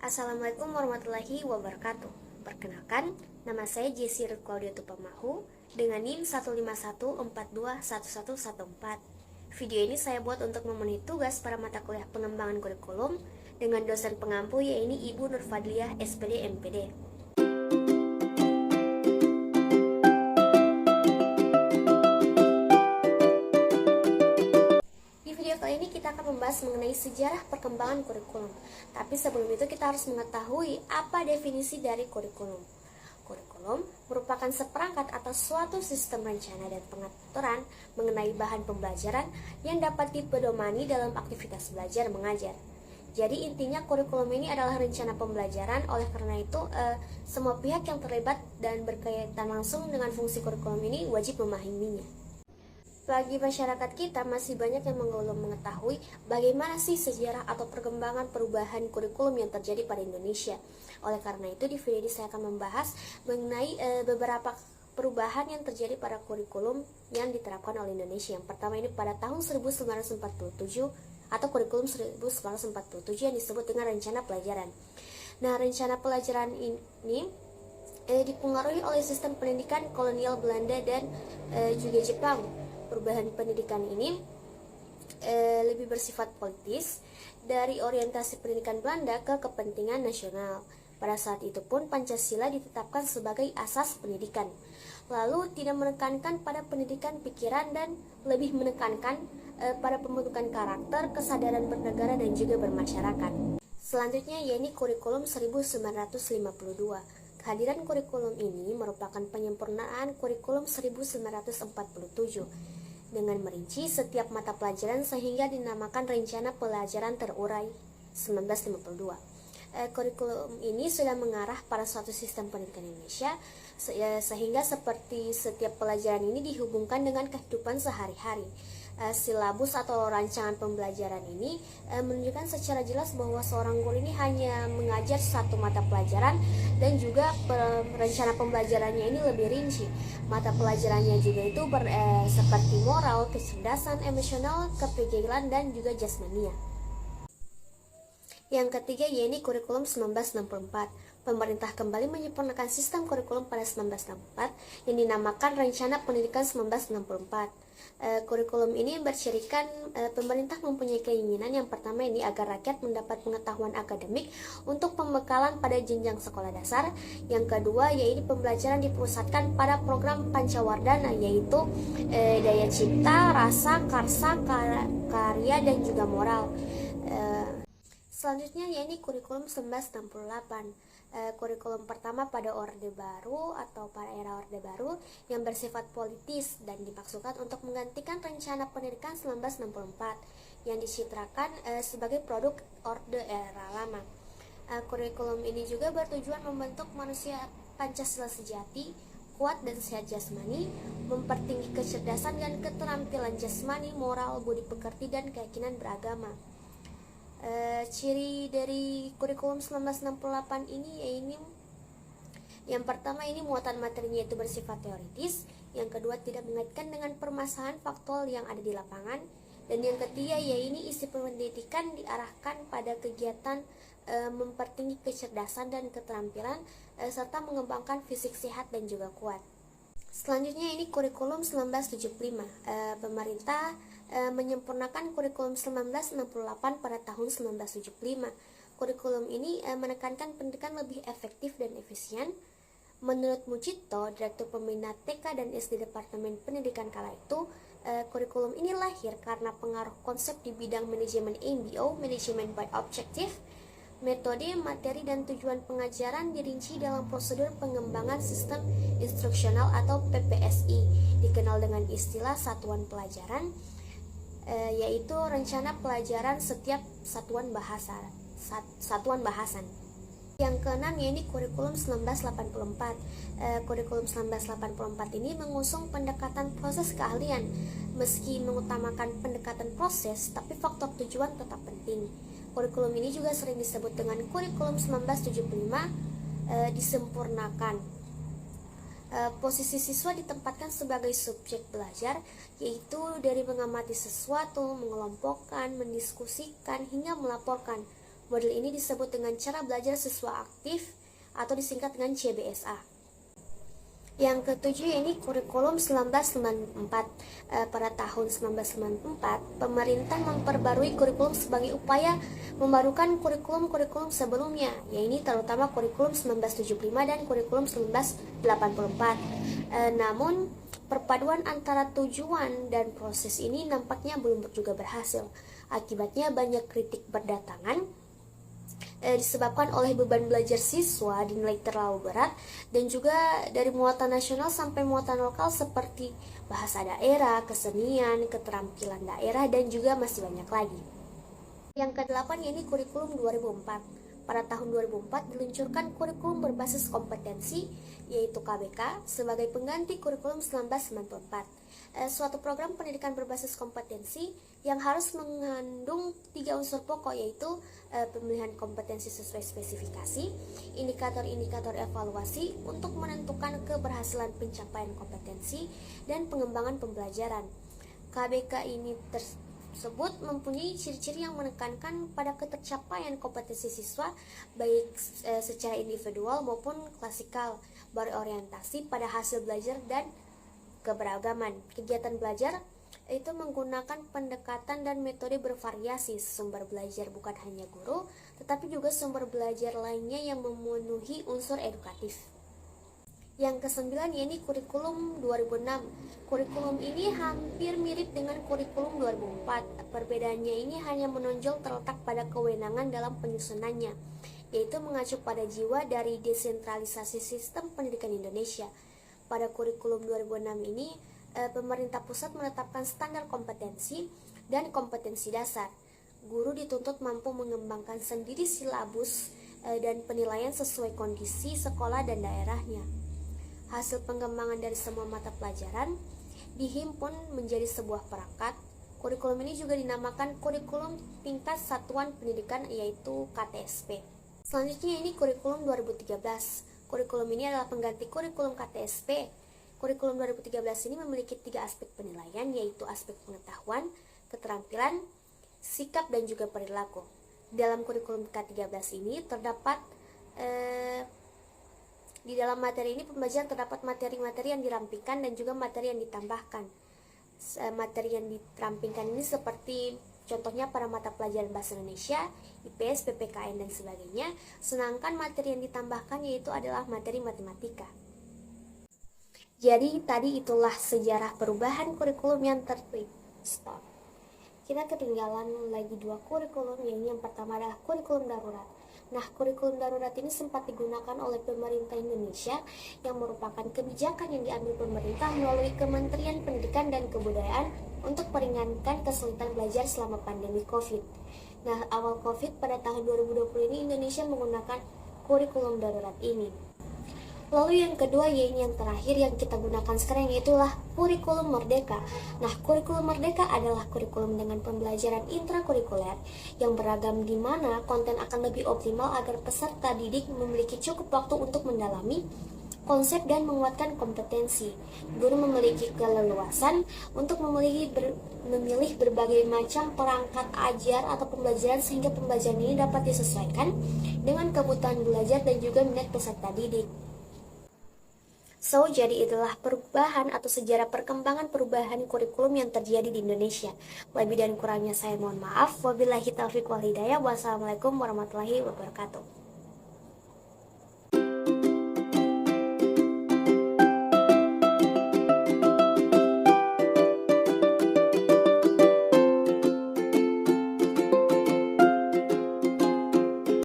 Assalamualaikum warahmatullahi wabarakatuh. Perkenalkan, nama saya Jessi Ruth Claudia Tupamahu dengan NIM 151421114. Video ini saya buat untuk memenuhi tugas pada mata kuliah pengembangan kurikulum dengan dosen pengampu yaitu Ibu Nur Fadliah SPD MPD. Kali ini kita akan membahas mengenai sejarah perkembangan kurikulum. Tapi sebelum itu kita harus mengetahui apa definisi dari kurikulum. Kurikulum merupakan seperangkat atau suatu sistem rencana dan pengaturan mengenai bahan pembelajaran yang dapat dipedomani dalam aktivitas belajar mengajar. Jadi intinya kurikulum ini adalah rencana pembelajaran, oleh karena itu semua pihak yang terlibat dan berkaitan langsung dengan fungsi kurikulum ini wajib memahaminya. Bagi masyarakat kita masih banyak yang belum mengetahui bagaimana sih sejarah atau perkembangan perubahan kurikulum yang terjadi pada Indonesia. Oleh karena itu di video ini saya akan membahas mengenai beberapa perubahan yang terjadi pada kurikulum yang diterapkan oleh Indonesia. Yang pertama ini pada tahun 1947 atau kurikulum 1947 yang disebut dengan rencana pelajaran. Nah, rencana pelajaran ini dipengaruhi oleh sistem pendidikan kolonial Belanda dan juga Jepang. Perubahan pendidikan ini lebih bersifat politis dari orientasi pendidikan Belanda ke kepentingan nasional. Pada saat itu pun Pancasila ditetapkan sebagai asas pendidikan. Lalu tidak menekankan pada pendidikan pikiran dan lebih menekankan pada pembentukan karakter, kesadaran bernegara dan juga bermasyarakat. Selanjutnya yaitu kurikulum 1952. Kehadiran kurikulum ini merupakan penyempurnaan kurikulum 1947 dengan merinci setiap mata pelajaran sehingga dinamakan Rencana Pelajaran Terurai 1952. Kurikulum ini sudah mengarah pada suatu sistem pendidikan Indonesia sehingga seperti setiap pelajaran ini dihubungkan dengan kehidupan sehari-hari. Silabus atau rancangan pembelajaran ini menunjukkan secara jelas bahwa seorang guru ini hanya mengajar satu mata pelajaran dan juga rencana pembelajarannya ini lebih rinci. Mata pelajarannya juga itu seperti moral, kecerdasan, emosional, kepikiran dan juga jasmania. Yang ketiga yaitu kurikulum 1964. Pemerintah kembali menyempurnakan sistem kurikulum pada 1964 yang dinamakan Rencana Pendidikan 1964. Kurikulum ini bercirikan pemerintah mempunyai keinginan yang pertama ini agar rakyat mendapat pengetahuan akademik untuk pembekalan pada jenjang sekolah dasar. Yang kedua yaitu pembelajaran dipusatkan pada program Pancawardhana yaitu daya cipta, rasa, karsa, karya dan juga moral. Selanjutnya yaitu kurikulum 1968. Kurikulum pertama pada Orde Baru atau pada era Orde Baru yang bersifat politis dan dimaksudkan untuk menggantikan rencana pendidikan 1964 yang dicitrakan sebagai produk Orde era lama. Kurikulum ini juga bertujuan membentuk manusia Pancasila sejati, kuat dan sehat jasmani, mempertinggi kecerdasan dan keterampilan jasmani, moral, budi pekerti dan keyakinan beragama. Ciri dari kurikulum 1968 ini yaitu yang pertama ini muatan materinya itu bersifat teoritis, yang kedua tidak mengaitkan dengan permasalahan faktual yang ada di lapangan, dan yang ketiga yaitu isi pendidikan diarahkan pada kegiatan mempertinggi kecerdasan dan keterampilan serta mengembangkan fisik sehat dan juga kuat. Selanjutnya ini kurikulum 1975. Pemerintah menyempurnakan kurikulum 1968 pada tahun 1975. Kurikulum ini menekankan pendidikan lebih efektif dan efisien. Menurut Mucito, Direktur Pembina TK dan SD Departemen Pendidikan kala itu, kurikulum ini lahir karena pengaruh konsep di bidang manajemen MBO, Management by Objective. Metode, materi, dan tujuan pengajaran dirinci dalam prosedur pengembangan sistem instruksional atau PPSI, dikenal dengan istilah satuan pelajaran, yaitu rencana pelajaran setiap satuan bahasan. Yang keenam yaitu kurikulum 1984. Kurikulum 1984 ini mengusung pendekatan proses keahlian. Meski mengutamakan pendekatan proses, tapi faktor tujuan tetap penting. Kurikulum ini juga sering disebut dengan kurikulum 1975 disempurnakan. Posisi siswa ditempatkan sebagai subjek belajar, yaitu dari mengamati sesuatu, mengelompokkan, mendiskusikan, hingga melaporkan. Model ini disebut dengan cara belajar siswa aktif atau disingkat dengan CBSA. Yang ketujuh ini kurikulum 1994. Pada tahun 1994, pemerintah memperbarui kurikulum sebagai upaya membarukan kurikulum-kurikulum sebelumnya, yaitu terutama kurikulum 1975 dan kurikulum 1984. Namun, perpaduan antara tujuan dan proses ini nampaknya belum juga berhasil. Akibatnya banyak kritik berdatangan disebabkan oleh beban belajar siswa dinilai terlalu berat, dan juga dari muatan nasional sampai muatan lokal seperti bahasa daerah, kesenian, keterampilan daerah, dan juga masih banyak lagi. Yang kedelapan yaitu kurikulum 2004. Pada tahun 2004 diluncurkan kurikulum berbasis kompetensi yaitu KBK sebagai pengganti kurikulum 1994. Suatu program pendidikan berbasis kompetensi yang harus mengandung 3 unsur pokok yaitu pemilihan kompetensi sesuai spesifikasi, indikator-indikator evaluasi untuk menentukan keberhasilan pencapaian kompetensi, dan pengembangan pembelajaran. KBK ini tersebut mempunyai ciri-ciri yang menekankan pada ketercapaian kompetensi siswa baik secara individual maupun klasikal, berorientasi pada hasil belajar dan keberagaman. Kegiatan belajar itu menggunakan pendekatan dan metode bervariasi. Sumber belajar bukan hanya guru, tetapi juga sumber belajar lainnya yang memenuhi unsur edukatif. Yang kesembilan yaitu kurikulum 2006. Kurikulum ini hampir mirip dengan kurikulum 2004. Perbedaannya ini hanya menonjol terletak pada kewenangan dalam penyusunannya, yaitu mengacu pada jiwa dari desentralisasi sistem pendidikan Indonesia. Pada kurikulum 2006 ini, pemerintah pusat menetapkan standar kompetensi dan kompetensi dasar. Guru dituntut mampu mengembangkan sendiri silabus dan penilaian sesuai kondisi sekolah dan daerahnya. Hasil pengembangan dari semua mata pelajaran dihimpun menjadi sebuah perangkat. Kurikulum ini juga dinamakan kurikulum tingkat satuan pendidikan yaitu KTSP. Selanjutnya ini kurikulum 2013. Kurikulum ini adalah pengganti kurikulum KTSP. Kurikulum 2013 ini memiliki 3 aspek penilaian, yaitu aspek pengetahuan, keterampilan, sikap, dan juga perilaku. Dalam kurikulum K13 ini terdapat di dalam materi ini pembelajaran terdapat materi-materi yang dirampingkan dan juga materi yang ditambahkan. Materi yang dirampingkan ini seperti contohnya pada mata pelajaran bahasa Indonesia, IPS, PPKN, dan sebagainya. Sedangkan materi yang ditambahkan yaitu adalah materi matematika. Jadi tadi itulah sejarah perubahan kurikulum yang tertulis. Stop. Kita ketinggalan lagi 2 kurikulum, yaitu yang pertama adalah kurikulum darurat. Nah, kurikulum darurat ini sempat digunakan oleh pemerintah Indonesia yang merupakan kebijakan yang diambil pemerintah melalui Kementerian Pendidikan dan Kebudayaan untuk meringankan kesulitan belajar selama pandemi COVID. Nah, awal COVID pada tahun 2020 ini Indonesia menggunakan kurikulum darurat ini. Lalu yang kedua yaitu yang terakhir yang kita gunakan sekarang yaitulah kurikulum merdeka. Nah, kurikulum merdeka adalah kurikulum dengan pembelajaran intrakurikuler yang beragam di mana konten akan lebih optimal agar peserta didik memiliki cukup waktu untuk mendalami konsep dan menguatkan kompetensi. Guru memiliki keleluasan untuk memilih berbagai macam perangkat ajar atau pembelajaran sehingga pembelajaran ini dapat disesuaikan dengan kebutuhan belajar dan juga minat peserta didik. Jadi itulah perubahan atau sejarah perkembangan perubahan kurikulum yang terjadi di Indonesia. Lebih dan kurangnya saya mohon maaf. Wabillahi taufiq wal hidayah. Wassalamualaikum warahmatullahi wabarakatuh.